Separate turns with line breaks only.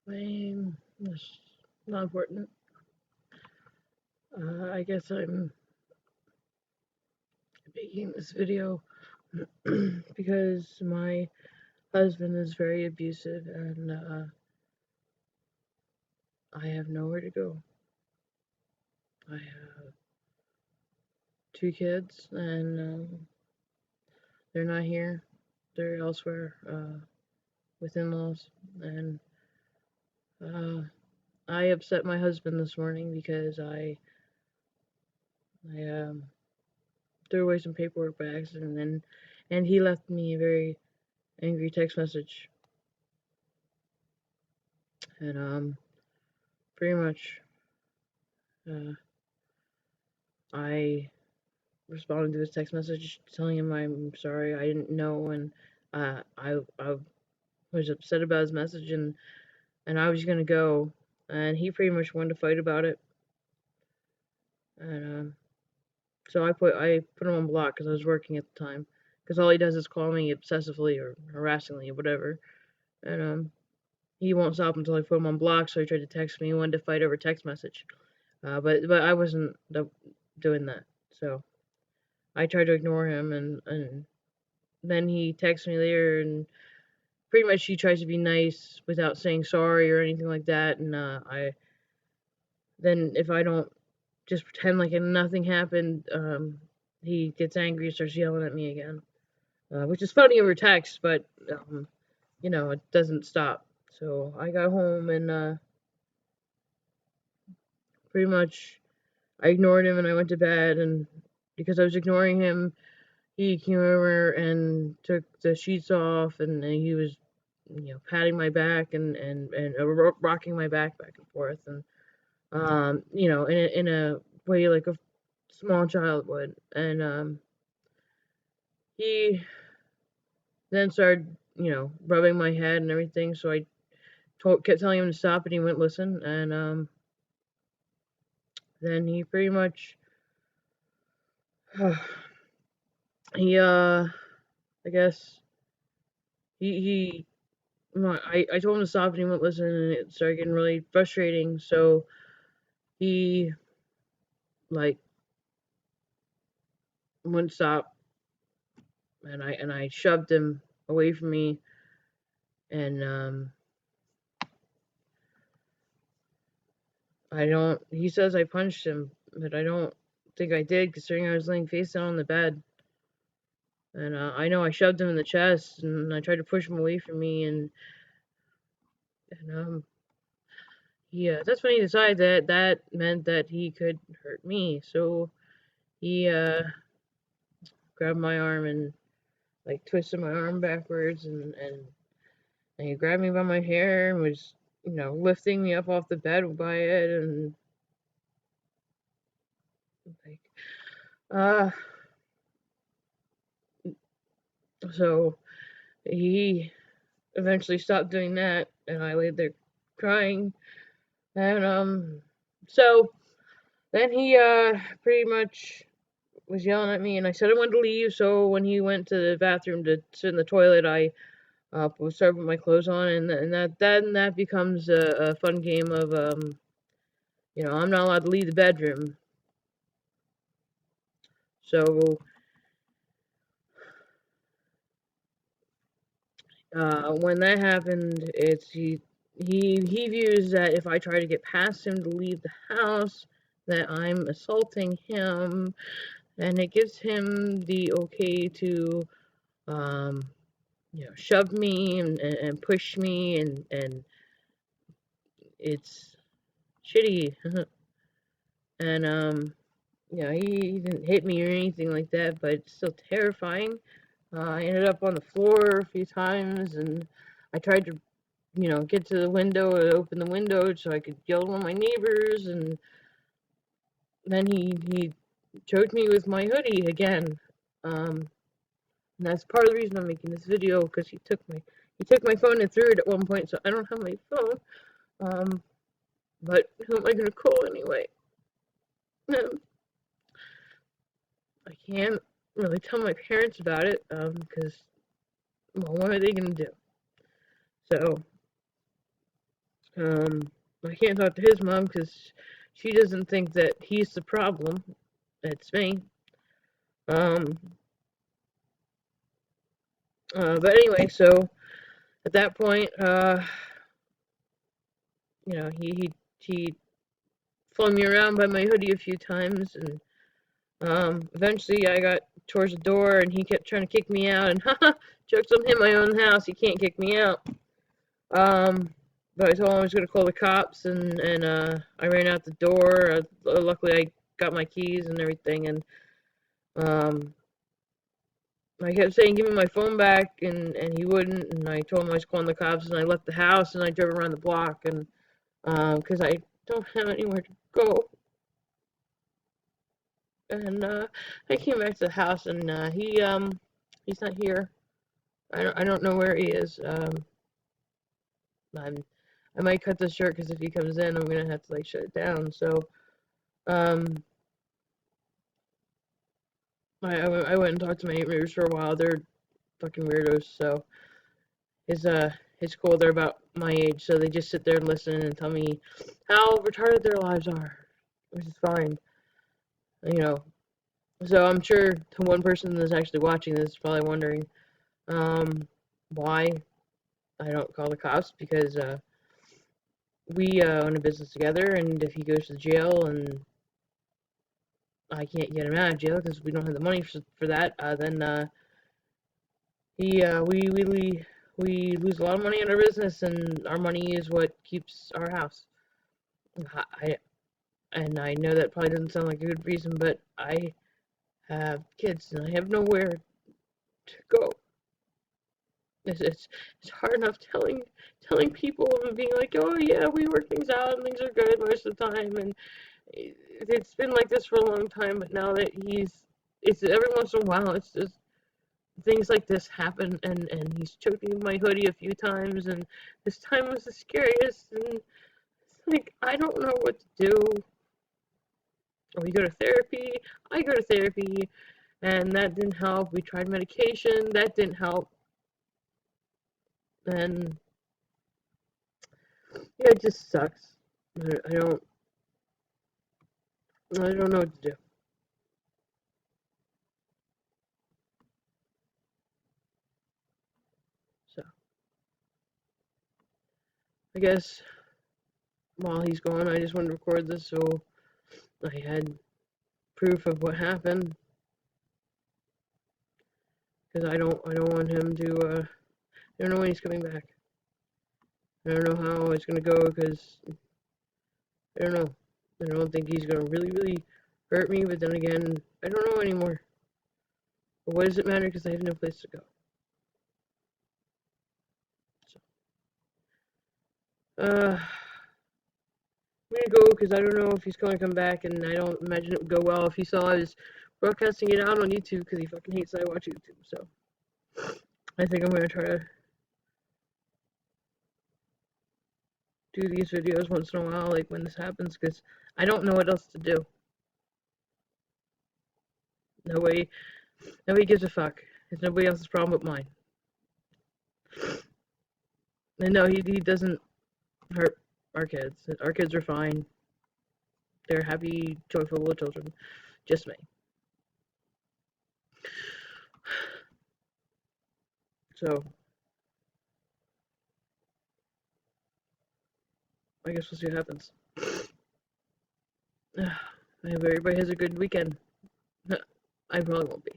It's not important. I guess I'm making this video because my husband is very abusive and I have nowhere to go. I have two kids and they're not here. They're elsewhere with in-laws. And uh, I upset my husband this morning because I threw away some paperwork by accident and he left me a very angry text message. And pretty much uh, I responded to his text message telling him I'm sorry, I didn't know, and I was upset about his message, and I was gonna go, and he pretty much wanted to fight about it, and so I put him on block because I was working at the time, because all he does is call me obsessively or harassingly or whatever, and he won't stop until I put him on block. So he tried to text me, he wanted to fight over text message, but I wasn't doing that, so I tried to ignore him, and then he texts me later, and pretty much he tries to be nice without saying sorry or anything like that. And I then if I don't just pretend like nothing happened, he gets angry and starts yelling at me again, which is funny over text, but it doesn't stop. So I got home and pretty much I ignored him and I went to bed. And because I was ignoring him, he came over and took the sheets off, and he was, patting my back and rocking my back and forth, and in a way like a small child would. And he then started, rubbing my head and everything. So I kept telling him to stop, and he wouldn't listen. And then he pretty much, he I guess he well, I told him to stop and he wouldn't listen, and it started getting really frustrating. So he like wouldn't stop, and I shoved him away from me, and I don't. He says I punched him, but I don't think I did, considering I was laying face down on the bed, and I know I shoved him in the chest, and I tried to push him away from me, and that's when he decided that that meant that he could hurt me. So he grabbed my arm and like twisted my arm backwards, and he grabbed me by my hair and was, lifting me up off the bed by it, and like, uh, so he eventually stopped doing that, and I laid there crying, and so then he pretty much was yelling at me, and I said I wanted to leave. So when he went to the bathroom to sit in the toilet, I started putting my clothes on, and that becomes a fun game of I'm not allowed to leave the bedroom. So when that happened, he views that if I try to get past him to leave the house, that I'm assaulting him, and it gives him the okay to um, shove me and push me, and it's shitty. And he didn't hit me or anything like that, but it's still terrifying. I ended up on the floor a few times, and I tried to, get to the window and open the window so I could yell at my neighbors, and then he choked me with my hoodie again. And that's part of the reason I'm making this video, because he took my phone and threw it at one point, so I don't have my phone. But who am I gonna call anyway? I can't really tell my parents about it, because, well, what are they gonna do? So I can't talk to his mom because she doesn't think that he's the problem. It's me. Um, but anyway, so at that point, he flung me around by my hoodie a few times, and eventually I got towards the door, and he kept trying to kick me out, and haha, jokes on him, my own house, he can't kick me out. But I told him I was gonna call the cops, and I ran out the door. Luckily, I got my keys and everything, and um, I kept saying, "Give me my phone back," and he wouldn't. And I told him I was calling the cops, and I left the house, and I drove around the block, and because I don't have anywhere to go. And I came back to the house, and he's not here. I don't know where he is. I might cut this short because if he comes in, I'm gonna have to like shut it down. So um, I went and talked to my neighbors for a while. They're fucking weirdos. So his his cool. They're about my age, so they just sit there and listen and tell me how retarded their lives are, which is fine. You know. So I'm sure to one person that's actually watching this is probably wondering why I don't call the cops because we own a business together, and if he goes to jail and I can't get him out of jail because we don't have the money for that, then he we lose a lot of money in our business, and our money is what keeps our house. I and I know that probably doesn't sound like a good reason, but I have kids and I have nowhere to go. It's hard enough telling people and being like, oh yeah, we work things out and things are good most of the time, and it's been like this for a long time. But now that it's every once in a while, it's just things like this happen, and he's choking my hoodie a few times, and this time was the scariest, and it's like I don't know what to do. We go to therapy. I go to therapy, and that didn't help. We tried medication, that didn't help, and yeah, it just sucks. I don't I don't know what to do. So I guess while he's gone, I just wanted to record this so I had proof of what happened because I don't want him to. I don't know when he's coming back. I don't know how it's gonna go because I don't know. I don't think he's gonna really hurt me, but then again, I don't know anymore. But what does it matter? Because I have no place to go. So, I'm gonna go because I don't know if he's gonna come back, and I don't imagine it would go well if he saw I was broadcasting it out on YouTube because he fucking hates that I watch YouTube. So I think I'm gonna try to do these videos once in a while, like when this happens, because I don't know what else to do. Nobody, nobody gives a fuck. It's nobody else's problem but mine. And no, he doesn't hurt our kids. Our kids are fine. They're happy, joyful little children. Just me. So I guess we'll see what happens. I hope everybody has a good weekend. I probably won't be.